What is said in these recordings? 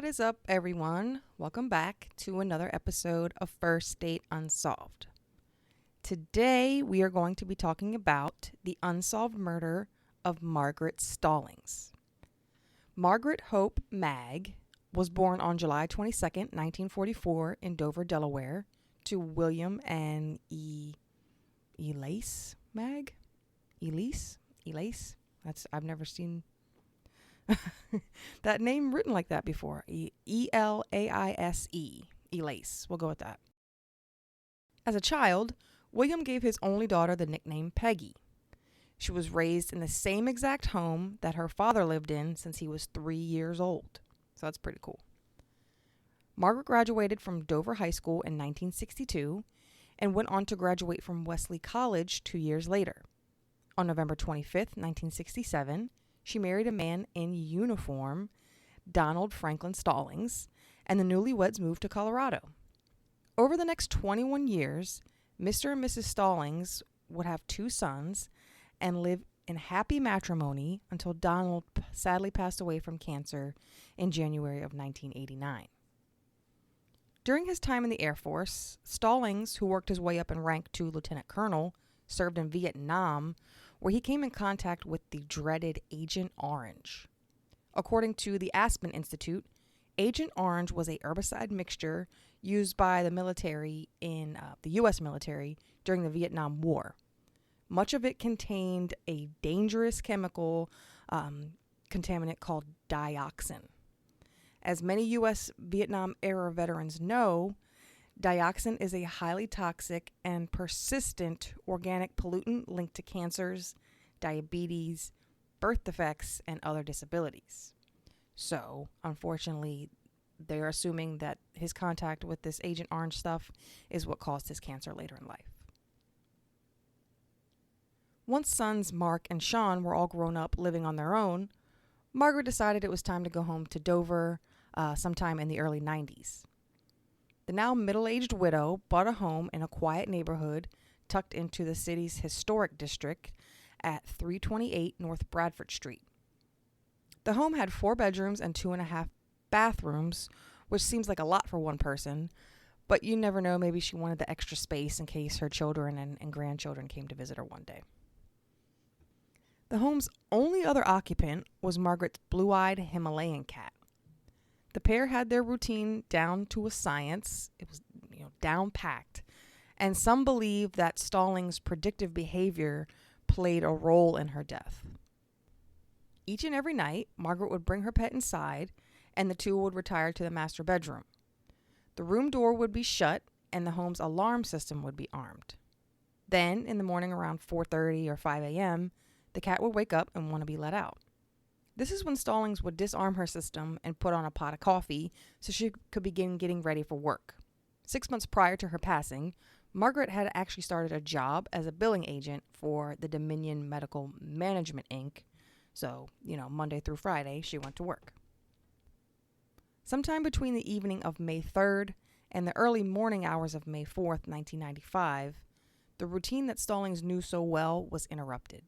What is up, everyone? Welcome back to another episode of First Date Unsolved. Today, we are going to be talking about the unsolved murder of Margaret Stallings. Margaret Hope Maag was born on July 22nd, 1944 in Dover, Delaware, to William and Elise Maag? Elise? I've never seen that name written like that before. Elaise. Elise. We'll go with that. As a child, William gave his only daughter the nickname Peggy. She was raised in the same exact home that her father lived in since he was 3 years old. So that's pretty cool. Margaret graduated from Dover High School in 1962 and went on to graduate from Wesley College 2 years later. On November 25th, 1967, she married a man in uniform, Donald Franklin Stallings, and the newlyweds moved to Colorado. Over the next 21 years, Mr. and Mrs. Stallings would have 2 sons and live in happy matrimony until Donald sadly passed away from cancer in January of 1989. During his time in the Air Force, Stallings, who worked his way up in rank to lieutenant colonel, served in Vietnam, where he came in contact with the dreaded Agent Orange. According to the Aspen Institute, Agent Orange was a herbicide mixture used by the military in the U.S. military during the Vietnam War. Much of it contained a dangerous chemical contaminant called dioxin. As many U.S. Vietnam-era veterans know, dioxin is a highly toxic and persistent organic pollutant linked to cancers, diabetes, birth defects, and other disabilities. So, unfortunately, they're assuming that his contact with this Agent Orange stuff is what caused his cancer later in life. Once sons Mark and Sean were all grown up living on their own, Margaret decided it was time to go home to Dover sometime in the early 90s. The now middle-aged widow bought a home in a quiet neighborhood tucked into the city's historic district at 328 North Bradford Street. The home had 4 bedrooms and 2.5 bathrooms, which seems like a lot for one person, but you never know, maybe she wanted the extra space in case her children and grandchildren came to visit her one day. The home's only other occupant was Margaret's blue-eyed Himalayan cat. The pair had their routine down to a science. It was, down packed. And some believe that Stallings' predictive behavior played a role in her death. Each and every night, Margaret would bring her pet inside, and the two would retire to the master bedroom. The room door would be shut, and the home's alarm system would be armed. Then, in the morning around 4:30 or 5 a.m., the cat would wake up and want to be let out. This is when Stallings would disarm her system and put on a pot of coffee so she could begin getting ready for work. 6 months prior to her passing, Margaret had actually started a job as a billing agent for the Dominion Medical Management, Inc. So, Monday through Friday, she went to work. Sometime between the evening of May 3rd and the early morning hours of May 4th, 1995, the routine that Stallings knew so well was interrupted.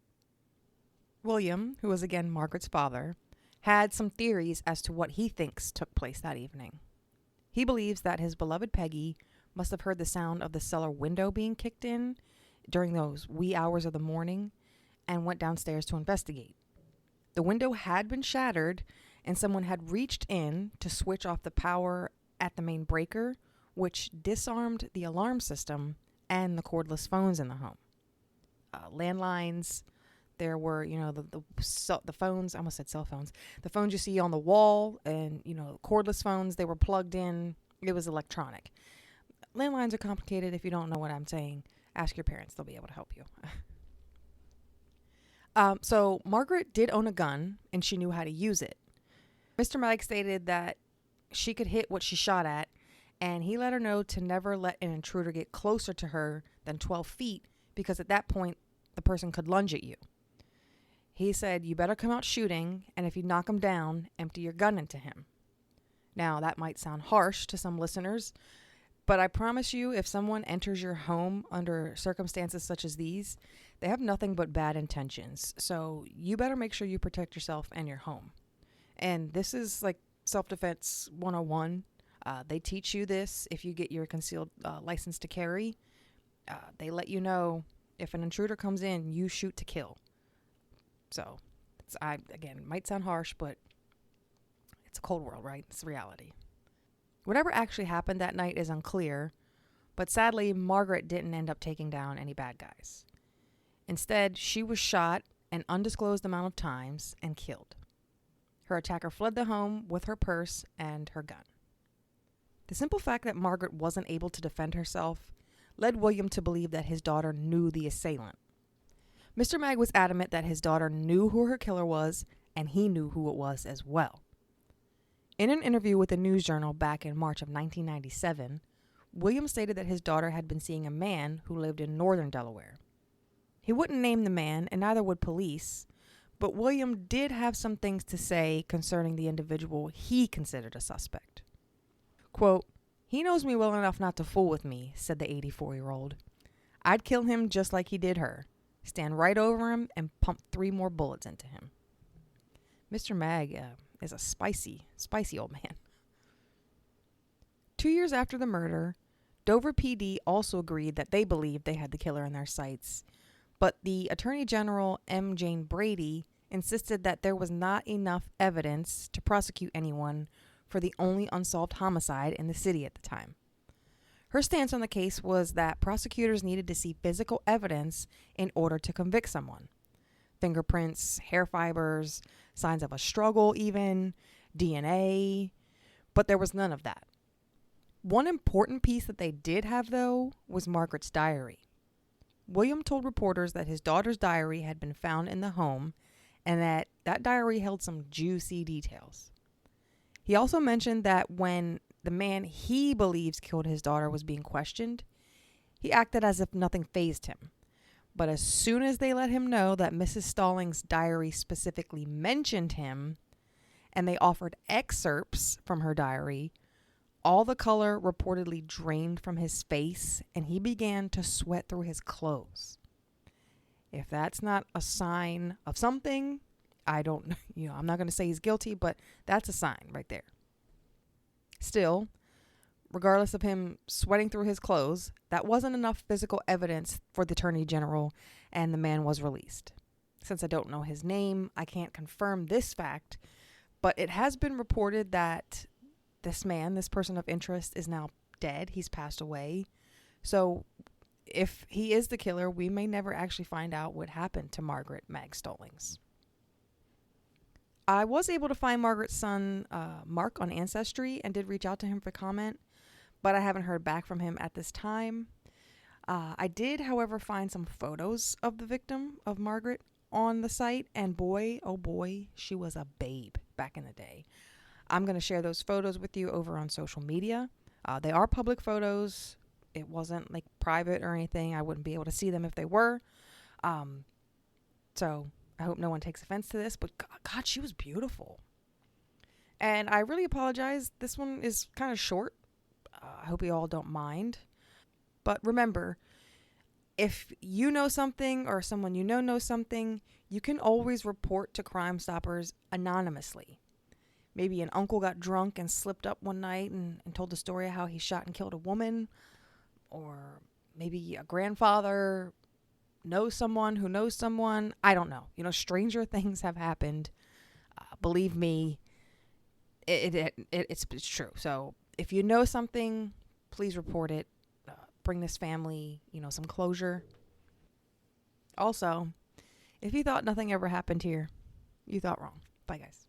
William, who was again Margaret's father, had some theories as to what he thinks took place that evening. He believes that his beloved Peggy must have heard the sound of the cellar window being kicked in during those wee hours of the morning and went downstairs to investigate. The window had been shattered and someone had reached in to switch off the power at the main breaker, which disarmed the alarm system and the cordless phones in the home. Landlines. There were, the phones, I almost said cell phones, the phones you see on the wall and, cordless phones, they were plugged in. It was electronic. Landlines are complicated. If you don't know what I'm saying, ask your parents. They'll be able to help you. So Margaret did own a gun and she knew how to use it. Mr. Maag stated that she could hit what she shot at, and he let her know to never let an intruder get closer to her than 12 feet because at that point, the person could lunge at you. He said, you better come out shooting, and if you knock him down, empty your gun into him. Now, that might sound harsh to some listeners, but I promise you, if someone enters your home under circumstances such as these, they have nothing but bad intentions. So you better make sure you protect yourself and your home. And this is like Self-Defense 101. They teach you this if you get your concealed license to carry. They let you know if an intruder comes in, you shoot to kill. So, again, might sound harsh, but it's a cold world, right? It's reality. Whatever actually happened that night is unclear, but sadly, Margaret didn't end up taking down any bad guys. Instead, she was shot an undisclosed amount of times and killed. Her attacker fled the home with her purse and her gun. The simple fact that Margaret wasn't able to defend herself led William to believe that his daughter knew the assailant. Mr. Maag was adamant that his daughter knew who her killer was, and he knew who it was as well. In an interview with the News Journal back in March of 1997, William stated that his daughter had been seeing a man who lived in northern Delaware. He wouldn't name the man, and neither would police, but William did have some things to say concerning the individual he considered a suspect. Quote, "He knows me well enough not to fool with me," said the 84-year-old. "I'd kill him just like he did her. Stand right over him and pump 3 more bullets into him." Mr. Maag is a spicy old man. 2 years after the murder, Dover PD also agreed that they believed they had the killer in their sights, but the Attorney General M. Jane Brady insisted that there was not enough evidence to prosecute anyone for the only unsolved homicide in the city at the time. Her stance on the case was that prosecutors needed to see physical evidence in order to convict someone. Fingerprints, hair fibers, signs of a struggle even, DNA, but there was none of that. One important piece that they did have, though, was Margaret's diary. William told reporters that his daughter's diary had been found in the home and that that diary held some juicy details. He also mentioned that when the man he believes killed his daughter was being questioned, he acted as if nothing fazed him. But as soon as they let him know that Mrs. Stallings' diary specifically mentioned him and they offered excerpts from her diary, all the color reportedly drained from his face and he began to sweat through his clothes. If that's not a sign of something, I'm not going to say he's guilty, but that's a sign right there. Still, regardless of him sweating through his clothes, that wasn't enough physical evidence for the Attorney General, and the man was released. Since I don't know his name, I can't confirm this fact, but it has been reported that this person of interest, is now dead. He's passed away. So if he is the killer, we may never actually find out what happened to Margaret Maag Stallings. I was able to find Margaret's son, Mark, on Ancestry and did reach out to him for comment, but I haven't heard back from him at this time. I did, however, find some photos of the victim, of Margaret, on the site, and boy, oh boy, she was a babe back in the day. I'm going to share those photos with you over on social media. They are public photos. It wasn't like private or anything. I wouldn't be able to see them if they were. So I hope no one takes offense to this, but God, she was beautiful. And I really apologize. This one is kind of short. I hope you all don't mind. But remember, if you know something or someone you know knows something, you can always report to Crime Stoppers anonymously. Maybe an uncle got drunk and slipped up one night and told the story of how he shot and killed a woman. Or maybe a grandfather knows someone who knows someone. I don't know. Stranger things have happened. Believe me, it's true. So if you know something, please report it. Bring this family, some closure. Also, if you thought nothing ever happened here, you thought wrong. Bye, guys.